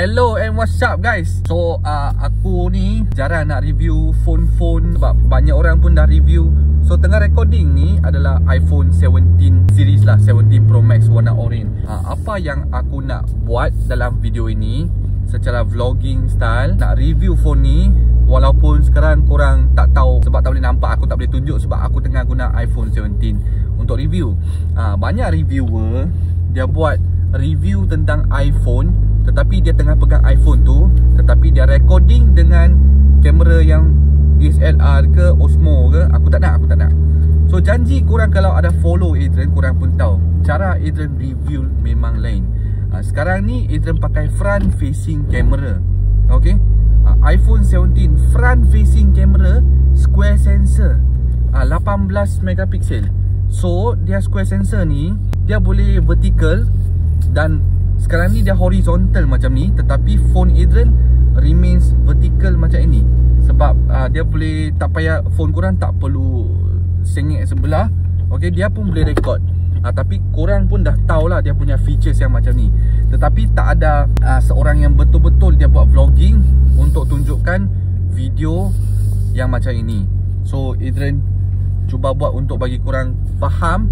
Hello and what's up guys. So aku ni jarang nak review phone-phone sebab banyak orang pun dah review. So tengah recording ni adalah iPhone 17 series lah, 17 Pro Max warna orange. Apa yang aku nak buat dalam video ini secara vlogging style, nak review phone ni. Walaupun sekarang korang tak tahu sebab tak boleh nampak, aku tak boleh tunjuk sebab aku tengah guna iPhone 17 untuk review. Banyak reviewer dia buat review tentang iPhone, tetapi dia tengah pegang iPhone tu, tetapi dia recording dengan kamera yang DSLR ke Osmo ke. Aku tak nak. So janji korang kalau ada follow Adrian, korang pun tahu cara Adrian review memang lain. Sekarang ni Adrian pakai front facing camera. Okay, iPhone 17 front facing camera, square sensor, 18 megapixel. So dia square sensor ni, dia boleh vertical dan sekarang ni dia horizontal macam ni, tetapi phone Adrian remains vertical macam ini. Sebab dia boleh, tak payah, phone korang tak perlu sengit sebelah. Okay, dia pun boleh record. Tapi korang pun dah tahulah dia punya features yang macam ni. Tetapi tak ada seorang yang betul-betul dia buat vlogging untuk tunjukkan video yang macam ini. So Adrian cuba buat untuk bagi korang faham,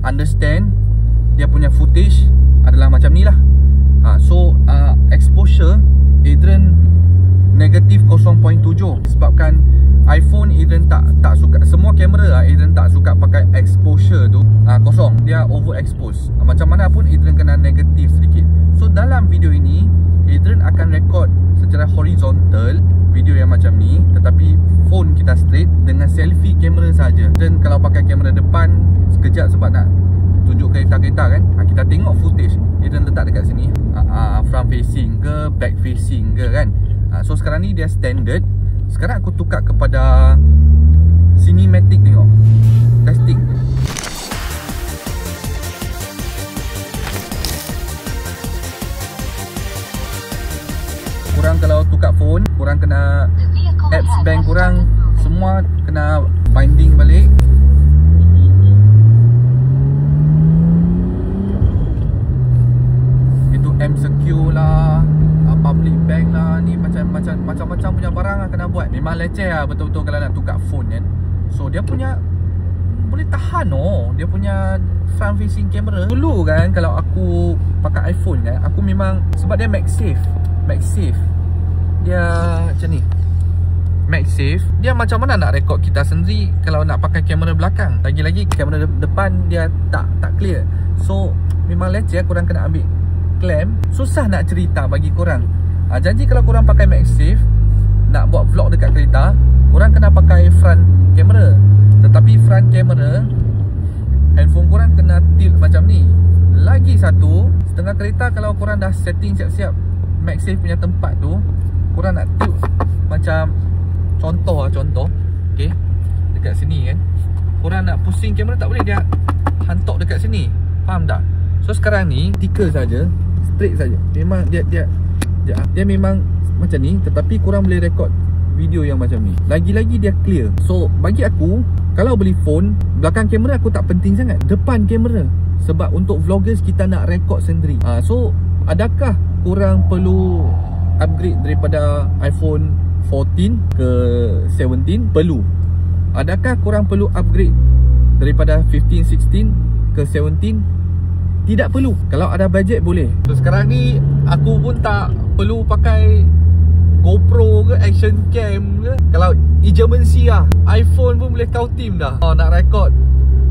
understand dia punya footage adalah macam ni lah. So exposure Adrian negatif 0.7 sebabkan iPhone Adrian tak suka, semua kamera Adrian tak suka pakai exposure tu kosong, dia overexpose. Macam mana pun Adrian kena negatif sedikit. So dalam video ini Adrian akan record secara horizontal video yang macam ni, tetapi phone kita straight dengan selfie kamera saja. Dan kalau pakai kamera depan sekejap sebab nak tunjuk kereta-kereta kan, kita tengok footage Adrian letak dekat sini, front facing ke back facing ke kan. So sekarang ni dia standard. Sekarang aku tukar kepada cinematic, tengok testing. Korang kalau tukar phone, korang kena apps bank korang semua kena binding balik. Itu M-Secure lah, public bank lah, ni macam-macam punya barang lah kena buat. Memang leceh lah betul-betul kalau nak tukar phone kan. So dia punya boleh tahan dia punya front facing camera. Dulu kan kalau aku pakai iPhone kan, aku memang, sebab dia MagSafe dia macam ni, MagSafe dia macam mana nak record kita sendiri kalau nak pakai kamera belakang, lagi-lagi kamera depan dia tak clear. So memang leceh, korang kena ambil clamp. Susah nak cerita bagi korang. Janji kalau korang pakai MagSafe nak buat vlog dekat kereta, korang kena pakai front camera. Tetapi front camera handphone korang kena tilt macam ni. Lagi satu, setengah kereta kalau korang dah setting siap-siap MagSafe punya tempat tu, korang nak tilt macam contoh, okay, dekat sini kan, korang nak pusing kamera tak boleh, dia hantok dekat sini. Faham tak? So sekarang ni vertical saja, straight saja. Memang dia memang macam ni, tetapi korang boleh record video yang macam ni. Lagi-lagi dia clear. So bagi aku, kalau beli phone, belakang kamera aku tak penting sangat, depan kamera. Sebab untuk vloggers kita nak record sendiri. So adakah korang perlu upgrade daripada iPhone 14 ke 17? Perlu. Adakah korang perlu upgrade daripada 15, 16 ke 17? Tidak perlu. Kalau ada budget boleh. So sekarang ni aku pun tak perlu pakai GoPro ke action cam ke. Kalau emergency lah, iPhone pun boleh kau team dah. Nak record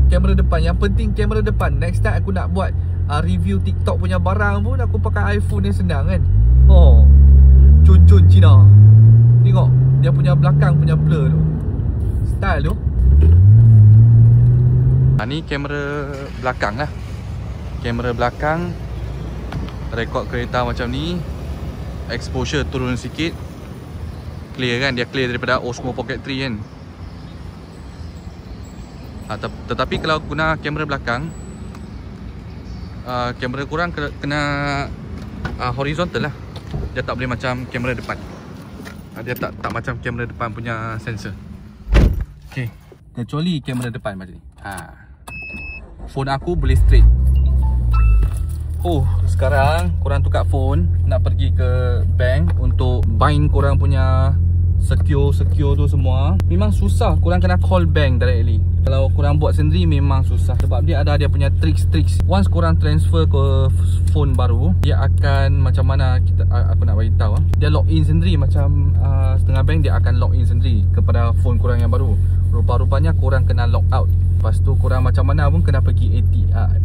kamera depan, yang penting kamera depan. Next time aku nak buat review TikTok punya barang pun aku pakai iPhone ni senang kan. Cun Cina. Tengok dia punya belakang punya blur tu, style tu. Ni kamera belakang lah. Kamera belakang rekod kereta macam ni, exposure turun sikit, clear kan, dia clear daripada Osmo Pocket 3 kan. Tetapi kalau guna kamera belakang, kamera korang kena horizontal lah. Dia tak boleh macam kamera depan. Dia tak macam kamera depan punya sensor. Okay, kecuali kamera depan macam ni. Phone aku boleh straight. Sekarang korang tukar phone, nak pergi ke bank untuk bind korang punya secure tu semua. Memang susah, korang kena call bank directly. Kalau korang buat sendiri memang susah, sebab dia ada dia punya tricks. Once korang transfer ke phone baru, dia akan macam mana aku nak bagi tahu, dia login sendiri. Macam setengah bank dia akan login sendiri kepada phone korang yang baru. Rupa-rupanya korang kena log out. Lepas tu korang macam mana pun kena pergi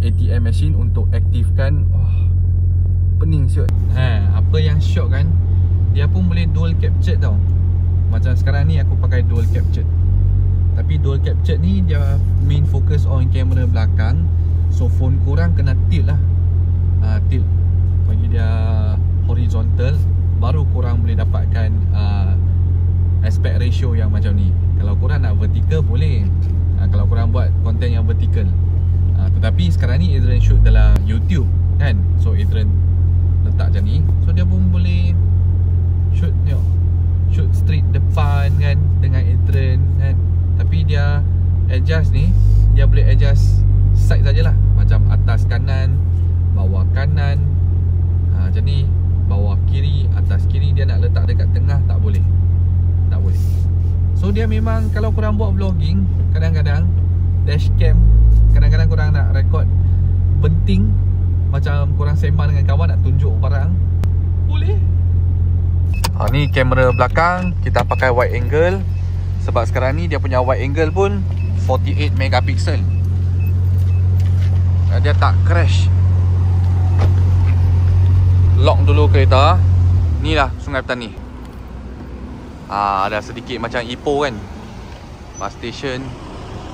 ATM machine untuk aktifkan. Pening siut. Apa yang syok kan, dia pun boleh dual capture tau. Macam sekarang ni aku pakai dual capture. Tapi dual capture ni dia main focus on kamera belakang. So phone korang kena tilt lah. Tilt, bagi dia horizontal, baru korang boleh dapatkan aspect ratio yang macam ni. Kalau korang nak vertical boleh, kalau korang buat konten yang vertical. Tetapi sekarang ni Adrian shoot dalam YouTube kan, so Adrian letak macam ni. So dia pun boleh shoot, tengok, shoot street depan kan dengan Adrian kan. Tapi dia adjust ni, dia boleh adjust side sajalah. Macam atas kanan, bawah kanan, macam ni, bawah kiri, atas kiri. Dia nak letak dekat tengah tak boleh. Tak boleh. So dia memang, kalau korang buat vlogging, kadang-kadang dashcam, kadang-kadang korang nak record penting, macam korang sembang dengan kawan nak tunjuk barang, boleh. Ni kamera belakang, kita pakai wide angle. Sebab sekarang ni dia punya wide angle pun 48 megapixel. Dia tak crash. Lock dulu kereta. Ni lah Sungai Petani. Ada sedikit macam Ipoh kan. Bus station.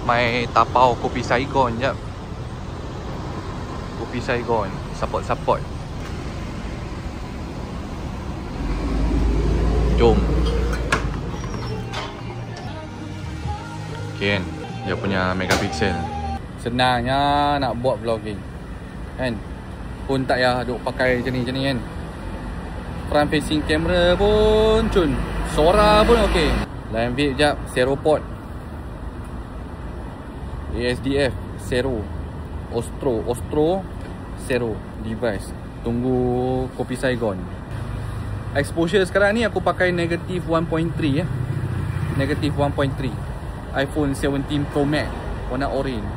Mai tapau Kopi Saigon jap. Kopi Saigon, support. Jom. Okay kan, dia punya megapixel. Senangnya nak buat vlogging kan. Pun tak payah duk pakai macam ni kan. Front facing camera pun cun. Suara pun okey. Line vape jap, Seropod, ASDF, Sero, Ostro, Sero device. Tunggu Kopi Saigon. Exposure sekarang ni aku pakai negative 1.3 ya. Negative 1.3. iPhone 17 Pro Max warna orange.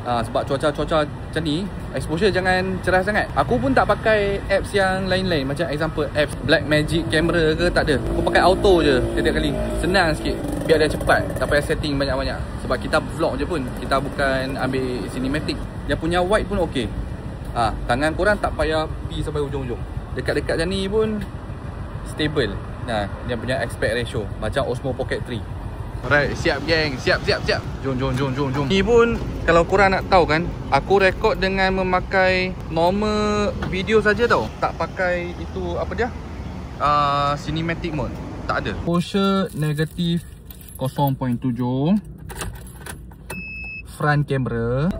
Sebab cuaca macam ni, exposure jangan cerah sangat. Aku pun tak pakai apps yang lain-lain. Macam example apps Blackmagic Camera ke, tak ada. Aku pakai auto je setiap kali. Senang sikit, biar dia cepat, tak payah setting banyak-banyak. Sebab kita vlog je pun, kita bukan ambil cinematic. Dia punya wide pun okey. Tangan korang tak payah pergi sampai ujung-ujung. Dekat-dekat macam ni pun stable. Dia punya aspect ratio macam Osmo Pocket 3. Alright, siap geng, siap. Jom. Ni pun kalau korang nak tahu kan, aku rekod dengan memakai normal video saja tau. Tak pakai itu apa dia? Cinematic mode. Tak ada. Exposure negatif 0.7. Front camera.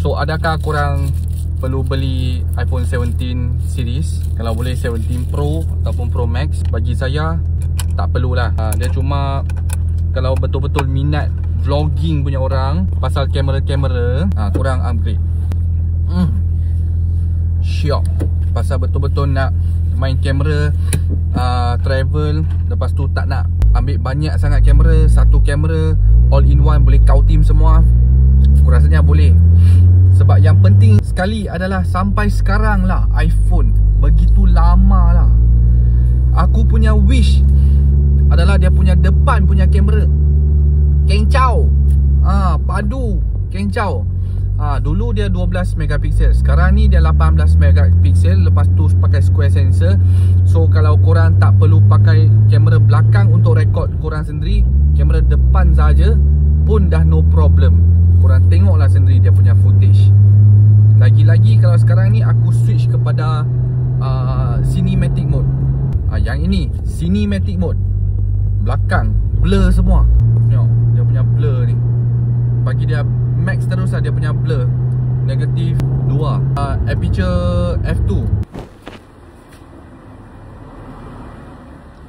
So adakah korang perlu beli iPhone 17 series? Kalau boleh 17 Pro ataupun Pro Max. Bagi saya tak perlulah. Dia cuma kalau betul-betul minat vlogging punya orang pasal kamera-kamera, korang upgrade. Syok. Pasal betul-betul nak main kamera, travel, lepas tu tak nak ambil banyak sangat kamera. Satu kamera all in one, boleh kau team semua. Aku rasanya boleh. Sebab yang penting sekali adalah sampai sekarang lah iPhone begitu lama lah, aku punya wish adalah dia punya depan punya kamera kencau. Padu kencau. Dulu dia 12 megapiksel, sekarang ni dia 18 megapiksel. Lepas tu pakai square sensor. So kalau korang tak perlu pakai kamera belakang untuk rekod korang sendiri, kamera depan saja pun dah no problem. Korang tengoklah sendiri dia punya footage. Lagi-lagi kalau sekarang ni aku switch kepada cinematic mode. Yang ini cinematic mode, belakang blur semua. Tengok dia punya blur ni, bagi dia max terus lah dia punya blur. Negatif 2. Aperture f2.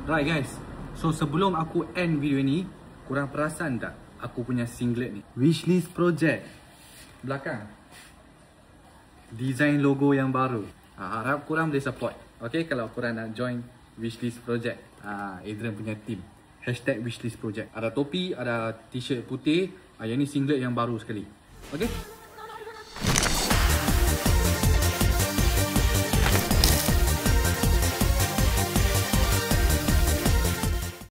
Right guys, so sebelum aku end video ni, korang perasan tak aku punya singlet ni? Wishlist project belakang. design logo yang baru. Harap korang boleh support. Okay, kalau korang nak join wishlist project Adrian punya team, #wishlist project. Ada topi, ada t-shirt putih, yang ni singlet yang baru sekali. Okay.